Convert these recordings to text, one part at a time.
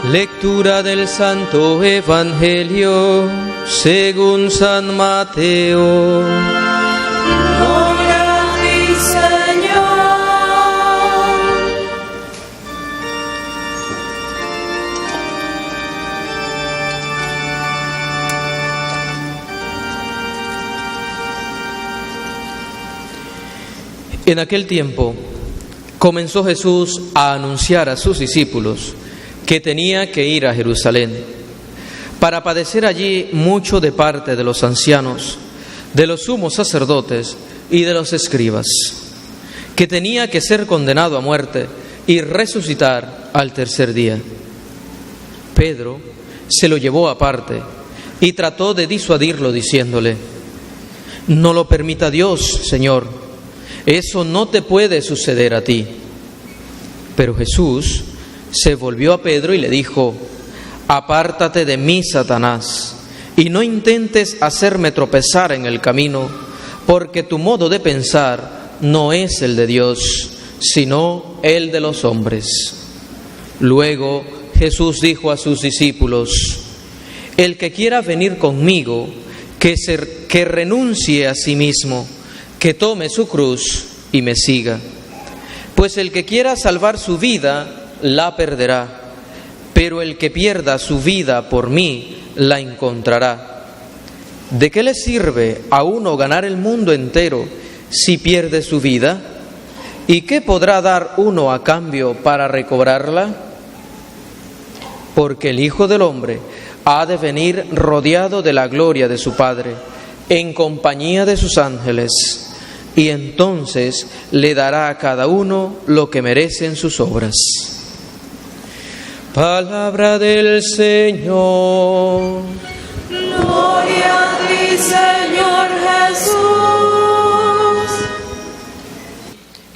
Lectura del Santo Evangelio según San Mateo. Gloria a ti, Señor. En aquel tiempo comenzó Jesús a anunciar a sus discípulos que tenía que ir a Jerusalén para padecer allí mucho de parte de los ancianos, de los sumos sacerdotes y de los escribas, que tenía que ser condenado a muerte y resucitar al tercer día. Pedro se lo llevó aparte y trató de disuadirlo diciéndole: «No lo permita Dios, Señor, eso no te puede suceder a ti». Pero Jesús se volvió a Pedro y le dijo: «Apártate de mí, Satanás, y no intentes hacerme tropezar en el camino, porque tu modo de pensar no es el de Dios, sino el de los hombres». Luego Jesús dijo a sus discípulos: «El que quiera venir conmigo, que renuncie a sí mismo, que tome su cruz y me siga. Pues el que quiera salvar su vida, la perderá, pero el que pierda su vida por mí, la encontrará. ¿De qué le sirve a uno ganar el mundo entero si pierde su vida? ¿Y qué podrá dar uno a cambio para recobrarla? Porque el Hijo del Hombre ha de venir rodeado de la gloria de su Padre, en compañía de sus ángeles, y entonces le dará a cada uno lo que merecen sus obras». Palabra del Señor. Gloria a ti, Señor Jesús.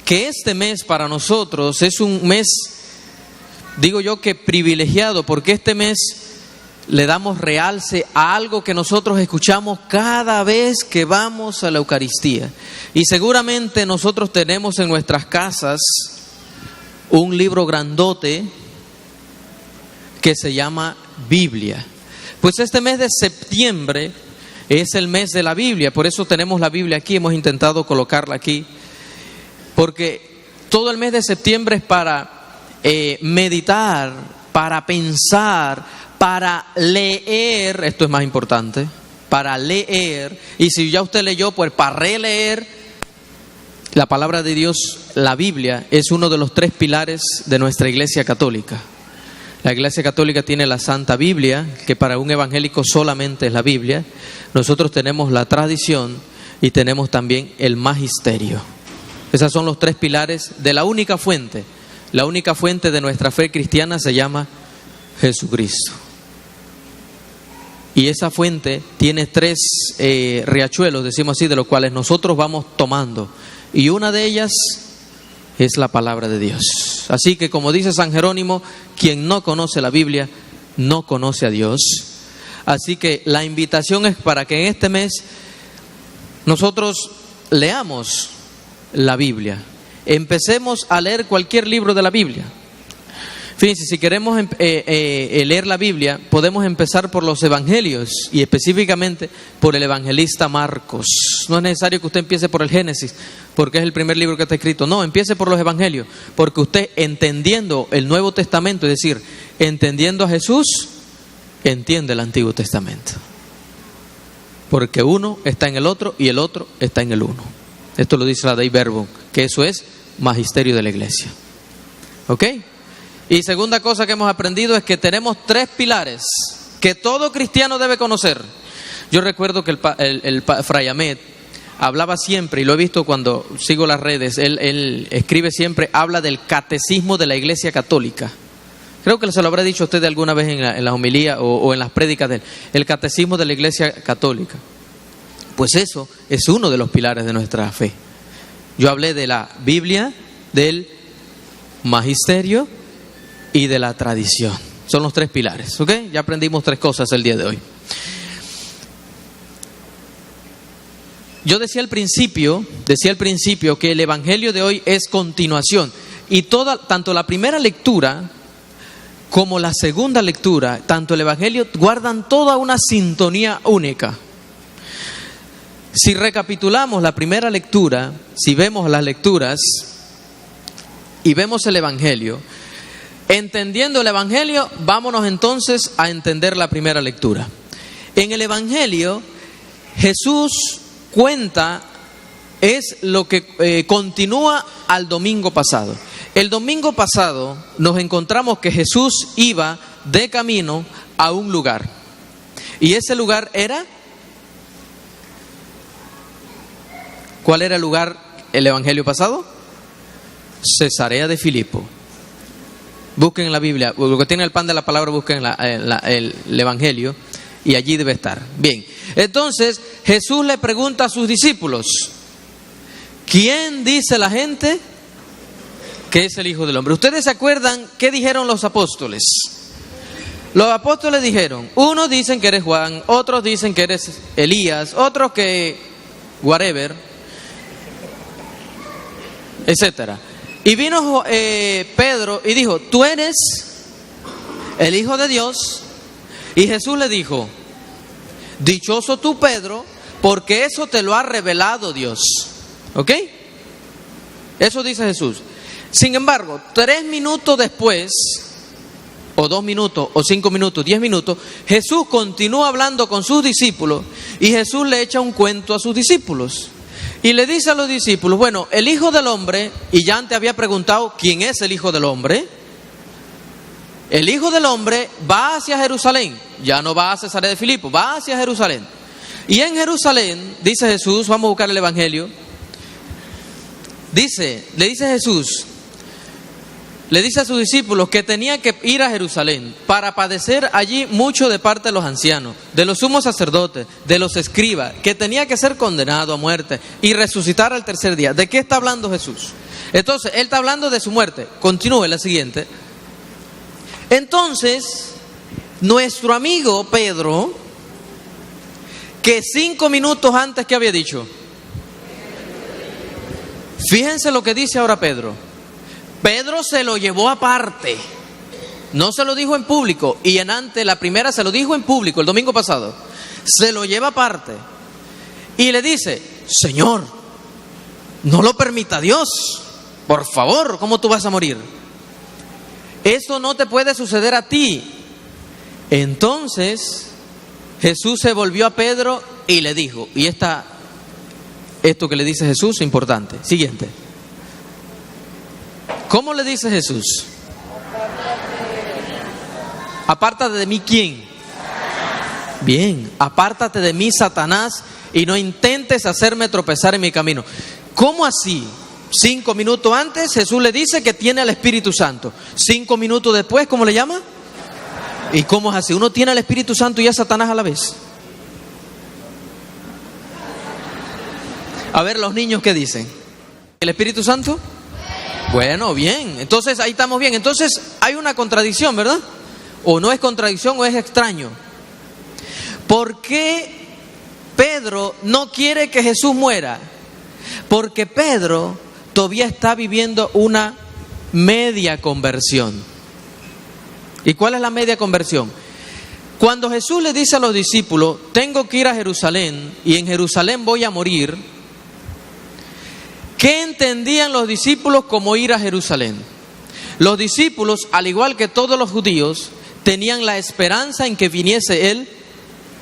Que este mes para nosotros es un mes, digo yo que privilegiado, porque este mes le damos realce a algo que nosotros escuchamos cada vez que vamos a la Eucaristía. Y seguramente nosotros tenemos en nuestras casas un libro grandote que se llama Biblia. Pues este mes de septiembre es el mes de la Biblia, por eso tenemos la Biblia aquí, hemos intentado colocarla aquí, porque todo el mes de septiembre es para meditar, para pensar, para leer, esto es más importante, para leer, y si ya usted leyó, pues para releer la palabra de Dios. La Biblia es uno de los 3 pilares de nuestra Iglesia Católica. La Iglesia Católica tiene la Santa Biblia, que para un evangélico solamente es la Biblia. Nosotros tenemos la tradición y tenemos también el magisterio. Esos son los 3 pilares de la única fuente. La única fuente de nuestra fe cristiana se llama Jesucristo. Y esa fuente tiene 3 riachuelos, decimos así, de los cuales nosotros vamos tomando. Y una de ellas es la palabra de Dios. Así que, como dice San Jerónimo, quien no conoce la Biblia no conoce a Dios. Así que la invitación es para que en este mes nosotros leamos la Biblia. Empecemos a leer cualquier libro de la Biblia. Fíjense, si queremos leer la Biblia, podemos empezar por los evangelios y específicamente por el evangelista Marcos. No es necesario que usted empiece por el Génesis, porque es el primer libro que está escrito. No, empiece por los evangelios, porque usted, entendiendo el Nuevo Testamento, es decir, entendiendo a Jesús, entiende el Antiguo Testamento. Porque uno está en el otro y el otro está en el uno. Esto lo dice la Dei Verbum, que eso es magisterio de la Iglesia. ¿Ok? Y segunda cosa que hemos aprendido es que tenemos 3 pilares que todo cristiano debe conocer. Yo recuerdo que el Fray Ahmed hablaba siempre, y lo he visto cuando sigo las redes, él escribe siempre, habla del catecismo de la Iglesia Católica. Creo que se lo habrá dicho a usted alguna vez en la homilía o en las prédicas de él. El catecismo de la Iglesia Católica. Pues eso es uno de los pilares de nuestra fe. Yo hablé de la Biblia, del magisterio y de la tradición. Son los 3 pilares, ¿ok? Ya aprendimos 3 cosas el día de hoy. Yo decía al principio que el evangelio de hoy es continuación. Y tanto la primera lectura como la segunda lectura, tanto el Evangelio, guardan toda una sintonía única. Si recapitulamos la primera lectura, si vemos las lecturas y vemos el Evangelio, entendiendo el Evangelio, vámonos entonces a entender la primera lectura. En el Evangelio, Jesús cuenta, es lo que continúa al domingo pasado. El domingo pasado nos encontramos que Jesús iba de camino a un lugar. Y ese lugar era... ¿Cuál era el lugar el Evangelio pasado? Cesarea de Filipo. Busquen en la Biblia, lo que tiene el pan de la palabra, busquen el Evangelio y allí debe estar. Bien, entonces Jesús le pregunta a sus discípulos, ¿quién dice la gente que es el Hijo del Hombre? ¿Ustedes se acuerdan qué dijeron los apóstoles? Los apóstoles dijeron, unos dicen que eres Juan, otros dicen que eres Elías, otros que whatever, etcétera. Y vino Pedro y dijo, tú eres el Hijo de Dios. Y Jesús le dijo, dichoso tú, Pedro, porque eso te lo ha revelado Dios. ¿Ok? Eso dice Jesús. Sin embargo, 3 minutos después, o 2 minutos, o 5 minutos, 10 minutos, Jesús continúa hablando con sus discípulos y Jesús le echa un cuento a sus discípulos. Y le dice a los discípulos, bueno, el Hijo del Hombre, y ya antes había preguntado quién es el Hijo del Hombre. El Hijo del Hombre va hacia Jerusalén, ya no va a Cesarea de Filipo, va hacia Jerusalén. Y en Jerusalén, dice Jesús, vamos a buscar el Evangelio, le dice Jesús, le dice a sus discípulos que tenía que ir a Jerusalén para padecer allí mucho de parte de los ancianos, de los sumos sacerdotes, de los escribas, que tenía que ser condenado a muerte y resucitar al tercer día. ¿De qué está hablando Jesús? Entonces, él está hablando de su muerte. Continúe la siguiente. Entonces, nuestro amigo Pedro, que 5 minutos antes, ¿qué había dicho? Fíjense lo que dice ahora Pedro. Pedro se lo llevó aparte, no se lo dijo en público, y en antes, la primera se lo dijo en público el domingo pasado, se lo lleva aparte y le dice, Señor, no lo permita Dios, por favor, ¿cómo tú vas a morir? Eso no te puede suceder a ti. Entonces Jesús se volvió a Pedro y le dijo, y esto que le dice Jesús es importante, siguiente. ¿Cómo le dice Jesús? Apártate de mí, ¿quién? Bien, apártate de mí, Satanás, y no intentes hacerme tropezar en mi camino. ¿Cómo así? 5 minutos antes Jesús le dice que tiene al Espíritu Santo. 5 minutos después, ¿cómo le llama? ¿Y cómo es así? Uno tiene al Espíritu Santo y a Satanás a la vez. A ver, los niños, ¿qué dicen? ¿El Espíritu Santo? Bueno, bien, entonces ahí estamos bien. Entonces hay una contradicción, ¿verdad? O no es contradicción o es extraño. ¿Por qué Pedro no quiere que Jesús muera? Porque Pedro todavía está viviendo una media conversión. ¿Y cuál es la media conversión? Cuando Jesús le dice a los discípulos, tengo que ir a Jerusalén y en Jerusalén voy a morir, ¿qué entendían los discípulos como ir a Jerusalén? Los discípulos, al igual que todos los judíos, tenían la esperanza en que viniese el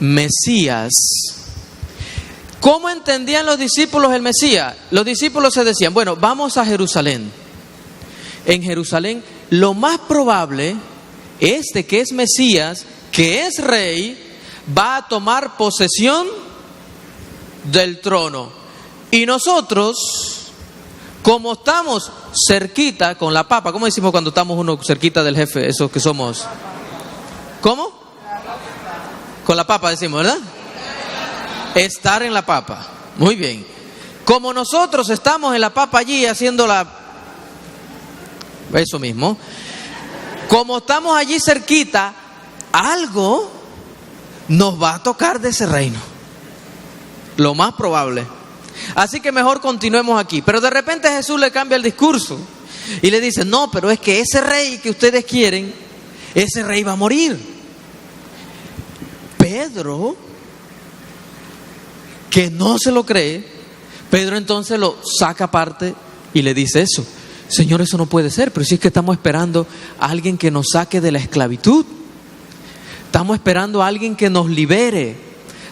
Mesías. ¿Cómo entendían los discípulos el Mesías? Los discípulos se decían, bueno, vamos a Jerusalén. En Jerusalén, lo más probable es de que es Mesías, que es rey, va a tomar posesión del trono. Y nosotros, como estamos cerquita con la papa, ¿cómo decimos cuando estamos uno cerquita del jefe? Esos que somos. ¿Cómo? Con la papa decimos, ¿verdad? Estar en la papa. Muy bien. Como nosotros estamos en la papa allí haciendo eso mismo. Como estamos allí cerquita, algo nos va a tocar de ese reino. Lo más probable. Así que mejor continuemos aquí. Pero de repente Jesús le cambia el discurso y le dice, no, pero es que ese rey que ustedes quieren, ese rey va a morir. Pedro, que no se lo cree, Pedro entonces lo saca aparte y le dice eso. Señor, eso no puede ser, pero si es que estamos esperando a alguien que nos saque de la esclavitud. Estamos esperando a alguien que nos libere.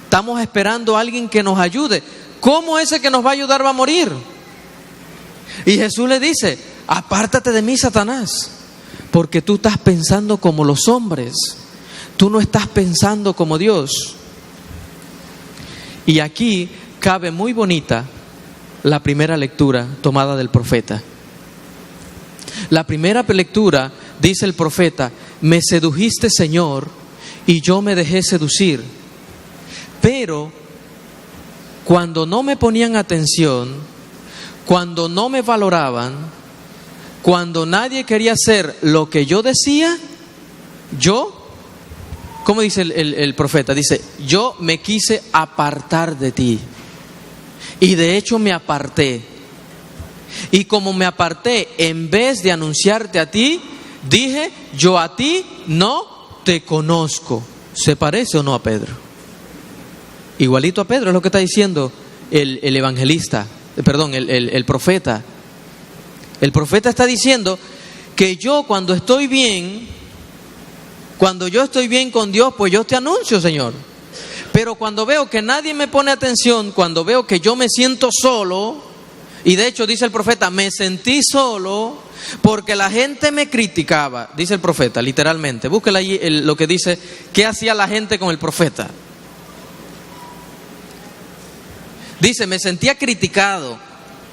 Estamos esperando a alguien que nos ayude. ¿Cómo ese que nos va a ayudar va a morir? Y Jesús le dice, apártate de mí, Satanás, porque tú estás pensando como los hombres. Tú no estás pensando como Dios. Y aquí cabe muy bonita la primera lectura tomada del profeta. La primera lectura, dice el profeta, me sedujiste, Señor, y yo me dejé seducir. Pero cuando no me ponían atención, cuando no me valoraban, cuando nadie quería hacer lo que yo decía, ¿cómo dice el profeta? Dice, yo me quise apartar de ti. Y de hecho me aparté. Y como me aparté, en vez de anunciarte a ti, dije, yo a ti no te conozco. ¿Se parece o no a Pedro? Igualito a Pedro es lo que está diciendo el evangelista, el profeta. El profeta está diciendo que yo cuando estoy bien, cuando yo estoy bien con Dios, pues yo te anuncio, Señor. Pero cuando veo que nadie me pone atención, cuando veo que yo me siento solo, y de hecho dice el profeta, me sentí solo porque la gente me criticaba, dice el profeta, literalmente. Búsquela allí lo que dice, ¿qué hacía la gente con el profeta? Dice, me sentía criticado,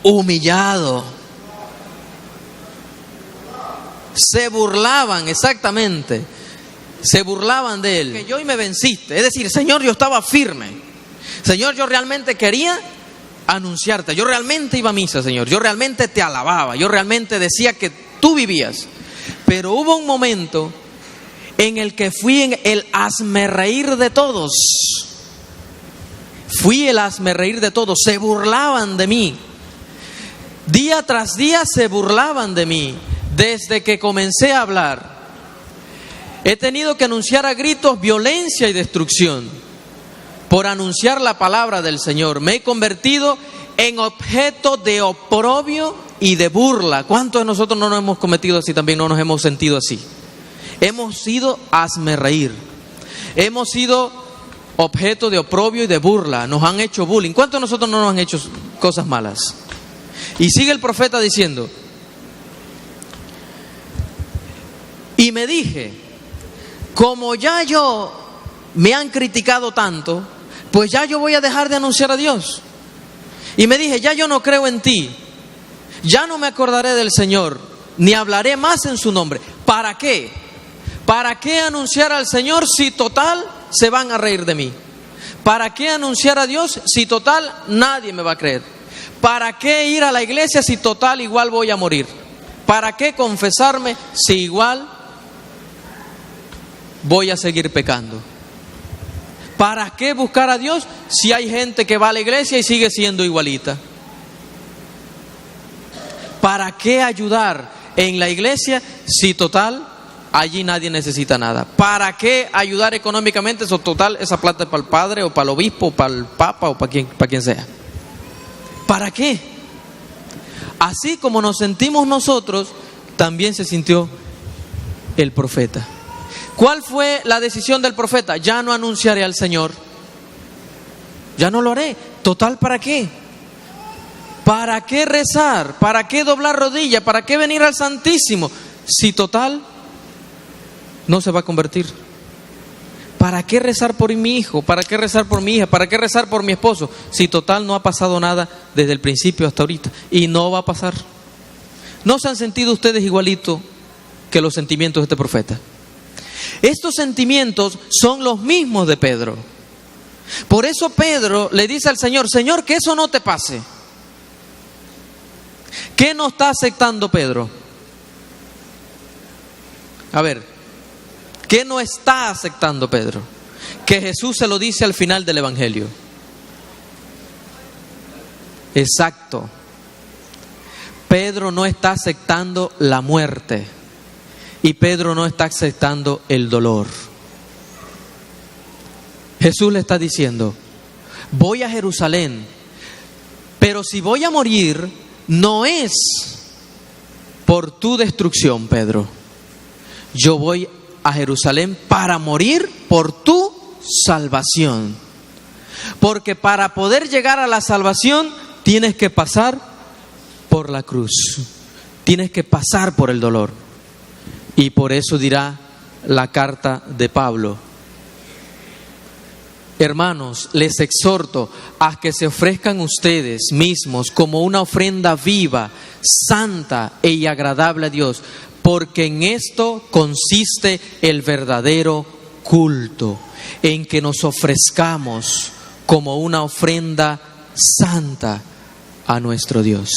humillado. Se burlaban, exactamente. Se burlaban de él. Que yo y me venciste. Es decir, Señor, yo estaba firme. Señor, yo realmente quería anunciarte. Yo realmente iba a misa, Señor. Yo realmente te alababa. Yo realmente decía que tú vivías. Pero hubo un momento en el que fui el hazmerreír de todos. Fui el hazmerreír de todos. Se burlaban de mí. Día tras día se burlaban de mí. Desde que comencé a hablar, he tenido que anunciar a gritos violencia y destrucción por anunciar la palabra del Señor. Me he convertido en objeto de oprobio y de burla. ¿Cuántos de nosotros no nos hemos cometido así también? No nos hemos sentido así. Hemos sido hazmerreír. Hemos sido objeto de oprobio y de burla. Nos han hecho bullying. ¿Cuántos de nosotros no nos han hecho cosas malas? Y sigue el profeta diciendo, y me dije, como ya me han criticado tanto, pues ya yo voy a dejar de anunciar a Dios. Y me dije, ya yo no creo en ti, ya no me acordaré del Señor, ni hablaré más en su nombre. ¿Para qué? ¿Para qué anunciar al Señor si total se van a reír de mí? ¿Para qué anunciar a Dios si total nadie me va a creer? ¿Para qué ir a la iglesia si total igual voy a morir? ¿Para qué confesarme si igual voy a seguir pecando? ¿Para qué buscar a Dios si hay gente que va a la iglesia y sigue siendo igualita? ¿Para qué ayudar en la iglesia si total allí nadie necesita nada? ¿Para qué ayudar económicamente? Eso total, esa plata es para el padre o para el obispo o para el papa o para quien sea. ¿Para qué? Así como nos sentimos nosotros, también se sintió el profeta. ¿Cuál fue la decisión del profeta? Ya no anunciaré al Señor. Ya no lo haré. Total, ¿para qué? ¿Para qué rezar? ¿Para qué doblar rodillas? ¿Para qué venir al Santísimo? Si total no se va a convertir. ¿Para qué rezar por mi hijo? ¿Para qué rezar por mi hija? ¿Para qué rezar por mi esposo? Si total no ha pasado nada desde el principio hasta ahorita. Y no va a pasar. ¿No se han sentido ustedes igualito que los sentimientos de este profeta? Estos sentimientos son los mismos de Pedro. Por eso Pedro le dice al Señor, Señor, que eso no te pase. ¿Qué no está aceptando Pedro? A ver, ¿qué no está aceptando Pedro? Que Jesús se lo dice al final del Evangelio. Exacto. Pedro no está aceptando la muerte. Y Pedro no está aceptando el dolor. Jesús le está diciendo, voy a Jerusalén, pero si voy a morir, no es por tu destrucción, Pedro. Yo voy a Jerusalén para morir por tu salvación. Porque para poder llegar a la salvación, tienes que pasar por la cruz. Tienes que pasar por el dolor. Y por eso dirá la carta de Pablo: hermanos, les exhorto a que se ofrezcan ustedes mismos como una ofrenda viva, santa y agradable a Dios, porque en esto consiste el verdadero culto, en que nos ofrezcamos como una ofrenda santa a nuestro Dios.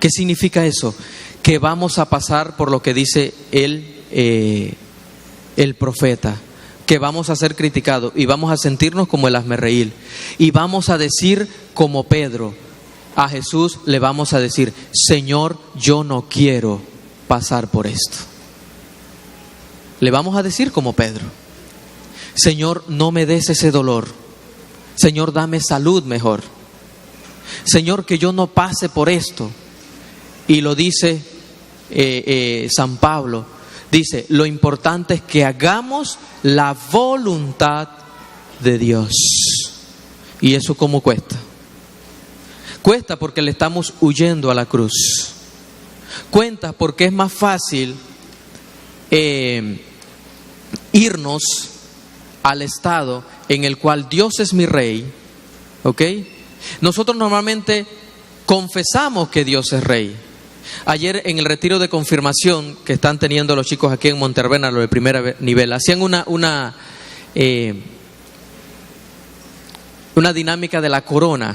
¿Qué significa eso? Que vamos a pasar por lo que dice el profeta, que vamos a ser criticados y vamos a sentirnos como el hazmerreír, y vamos a decir como Pedro, a Jesús le vamos a decir: Señor, yo no quiero pasar por esto. Le vamos a decir como Pedro: Señor, no me des ese dolor. Señor, dame salud mejor. Señor, que yo no pase por esto. Y lo dice San Pablo, dice: lo importante es que hagamos la voluntad de Dios. ¿Y eso cómo cuesta? Cuesta porque le estamos huyendo a la cruz. Cuenta porque es más fácil irnos al estado en el cual Dios es mi rey, ¿ok? Nosotros normalmente confesamos que Dios es rey. Ayer en el retiro de confirmación que están teniendo los chicos aquí en Montervena, lo de primer nivel, hacían una dinámica de la corona.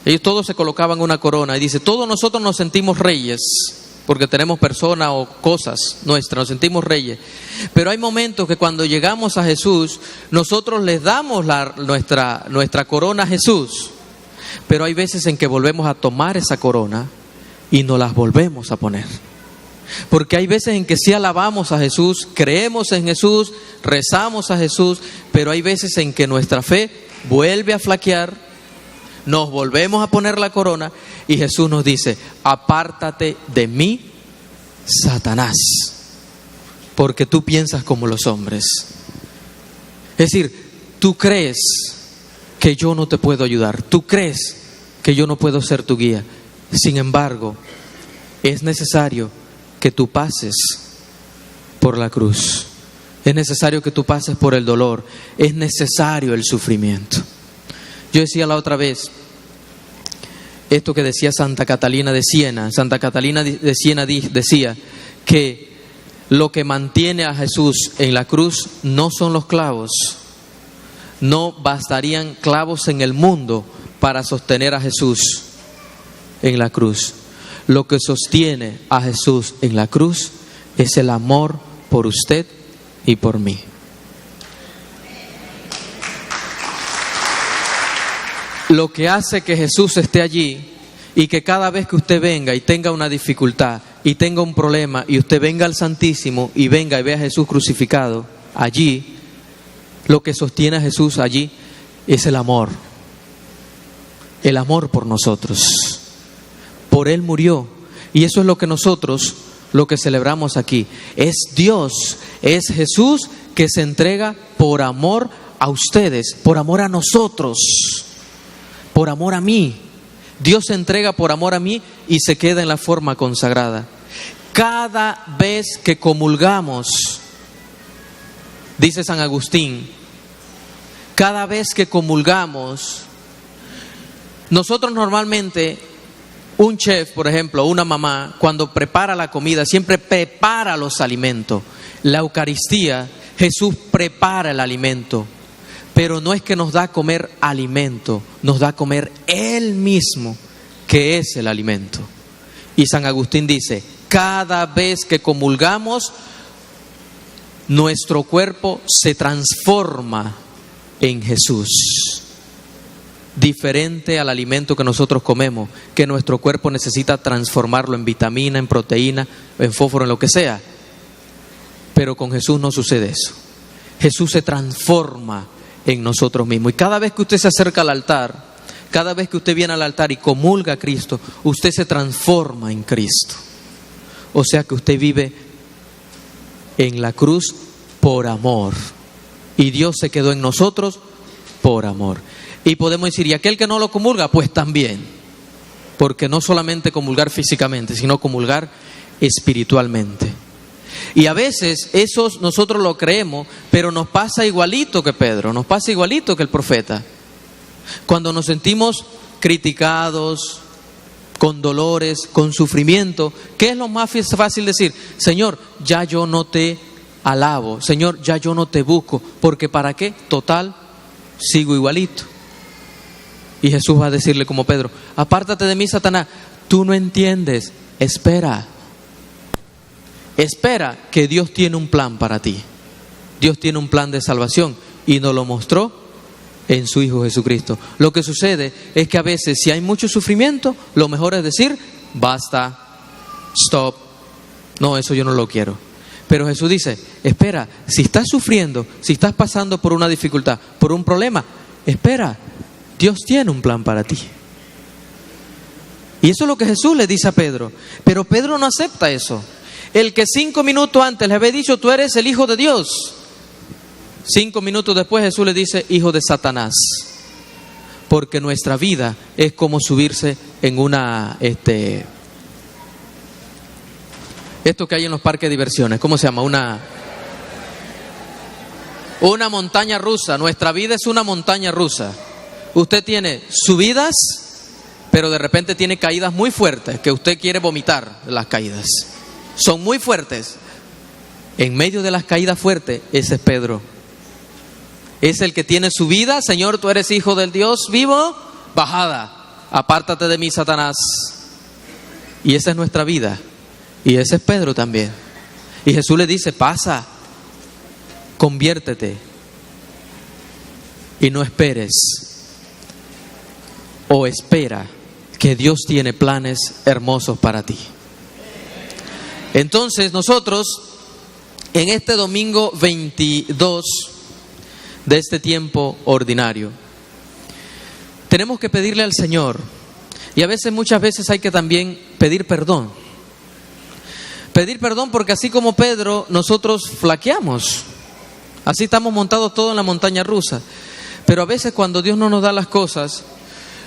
Ellos todos se colocaban una corona y dice: todos nosotros nos sentimos reyes porque tenemos personas o cosas nuestras, nos sentimos reyes. Pero hay momentos que cuando llegamos a Jesús, nosotros les damos nuestra corona a Jesús. Pero hay veces en que volvemos a tomar esa corona y nos las volvemos a poner. Porque hay veces en que sí alabamos a Jesús, creemos en Jesús, rezamos a Jesús, pero hay veces en que nuestra fe vuelve a flaquear, nos volvemos a poner la corona y Jesús nos dice: apártate de mí, Satanás, porque tú piensas como los hombres. Es decir, tú crees que yo no te puedo ayudar, tú crees que yo no puedo ser tu guía. Sin embargo, es necesario que tú pases por la cruz. Es necesario que tú pases por el dolor. Es necesario el sufrimiento. Yo decía la otra vez esto que decía Santa Catalina de Siena. Santa Catalina de Siena decía que lo que mantiene a Jesús en la cruz no son los clavos. No bastarían clavos en el mundo para sostener a Jesús en la cruz. Lo que sostiene a Jesús en la cruz es el amor por usted y por mí. Lo que hace que Jesús esté allí y que cada vez que usted venga y tenga una dificultad y tenga un problema y usted venga al Santísimo y venga y vea a Jesús crucificado allí, lo que sostiene a Jesús allí es el amor por nosotros. Por Él murió. Y eso es lo que nosotros, lo que celebramos aquí. Es Dios, es Jesús que se entrega por amor a ustedes, por amor a nosotros, por amor a mí. Dios se entrega por amor a mí y se queda en la forma consagrada. Cada vez que comulgamos, dice San Agustín, cada vez que comulgamos, nosotros normalmente, un chef, por ejemplo, una mamá, cuando prepara la comida, siempre prepara los alimentos. La Eucaristía, Jesús prepara el alimento, pero no es que nos da a comer alimento, nos da a comer Él mismo, que es el alimento. Y San Agustín dice: cada vez que comulgamos, nuestro cuerpo se transforma en Jesús. Diferente al alimento que nosotros comemos, que nuestro cuerpo necesita transformarlo en vitamina, en proteína, en fósforo, en lo que sea. Pero con Jesús no sucede eso. Jesús se transforma en nosotros mismos. Y cada vez que usted se acerca al altar, cada vez que usted viene al altar y comulga a Cristo, usted se transforma en Cristo. O sea que usted vive en la cruz por amor. Y Dios se quedó en nosotros por amor. Y podemos decir, ¿y aquel que no lo comulga? Pues también. Porque no solamente comulgar físicamente, sino comulgar espiritualmente. Y a veces eso nosotros lo creemos, pero nos pasa igualito que Pedro, nos pasa igualito que el profeta. Cuando nos sentimos criticados, con dolores, con sufrimiento, ¿qué es lo más fácil decir? Señor, ya yo no te alabo, Señor, ya yo no te busco, porque ¿para qué? Total, sigo igualito. Y Jesús va a decirle como Pedro, apártate de mí, Satanás, tú no entiendes, espera que Dios tiene un plan para ti. Dios tiene un plan de salvación y nos lo mostró en su Hijo Jesucristo. Lo que sucede es que a veces si hay mucho sufrimiento, lo mejor es decir, basta, stop, no, eso yo no lo quiero. Pero Jesús dice, espera, si estás sufriendo, si estás pasando por una dificultad, por un problema, espera, Dios tiene un plan para ti. Y eso es lo que Jesús le dice a Pedro. Pero Pedro no acepta eso. El que 5 minutos antes le había dicho, tú eres el Hijo de Dios. 5 minutos después Jesús le dice, hijo de Satanás. Porque nuestra vida es como subirse en una... Esto que hay en los parques de diversiones, ¿cómo se llama? Una montaña rusa. Nuestra vida es una montaña rusa. Usted tiene subidas, pero de repente tiene caídas muy fuertes, que usted quiere vomitar las caídas. Son muy fuertes. En medio de las caídas fuertes, ese es Pedro. Es el que tiene subida, Señor, tú eres Hijo del Dios vivo, bajada, apártate de mí, Satanás. Y esa es nuestra vida. Y ese es Pedro también. Y Jesús le dice, pasa, conviértete y no esperes. O espera que Dios tiene planes hermosos para ti. Entonces nosotros, en este domingo 22 de este tiempo ordinario, tenemos que pedirle al Señor. Y a veces, muchas veces hay que también pedir perdón. Pedir perdón porque así como Pedro, nosotros flaqueamos. Así estamos montados todos en la montaña rusa. Pero a veces cuando Dios no nos da las cosas,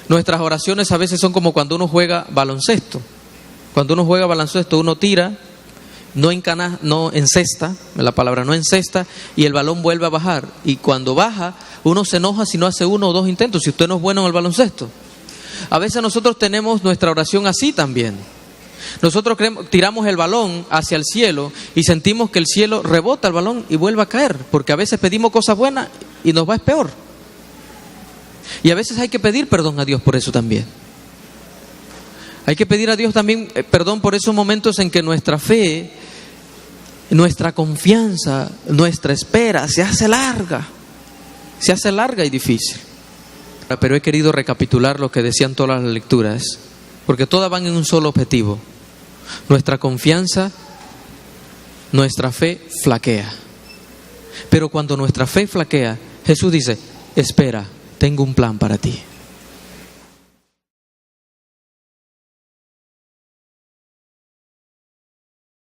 nuestras oraciones a veces son como cuando uno juega baloncesto. Cuando uno juega baloncesto, uno tira, no encesta, la palabra no encesta, y el balón vuelve a bajar. Y cuando baja, uno se enoja si no hace 1 o 2 intentos, si usted no es bueno en el baloncesto. A veces nosotros tenemos nuestra oración así también. Nosotros tiramos el balón hacia el cielo y sentimos que el cielo rebota el balón y vuelve a caer, porque a veces pedimos cosas buenas y nos va peor. Y a veces hay que pedir perdón a Dios por eso también. Hay que pedir a Dios también perdón por esos momentos en que nuestra fe, nuestra confianza, nuestra espera se hace larga y difícil. Pero he querido recapitular lo que decían todas las lecturas, porque todas van en un solo objetivo. Nuestra confianza, nuestra fe flaquea. Pero cuando nuestra fe flaquea, Jesús dice, espera, tengo un plan para ti.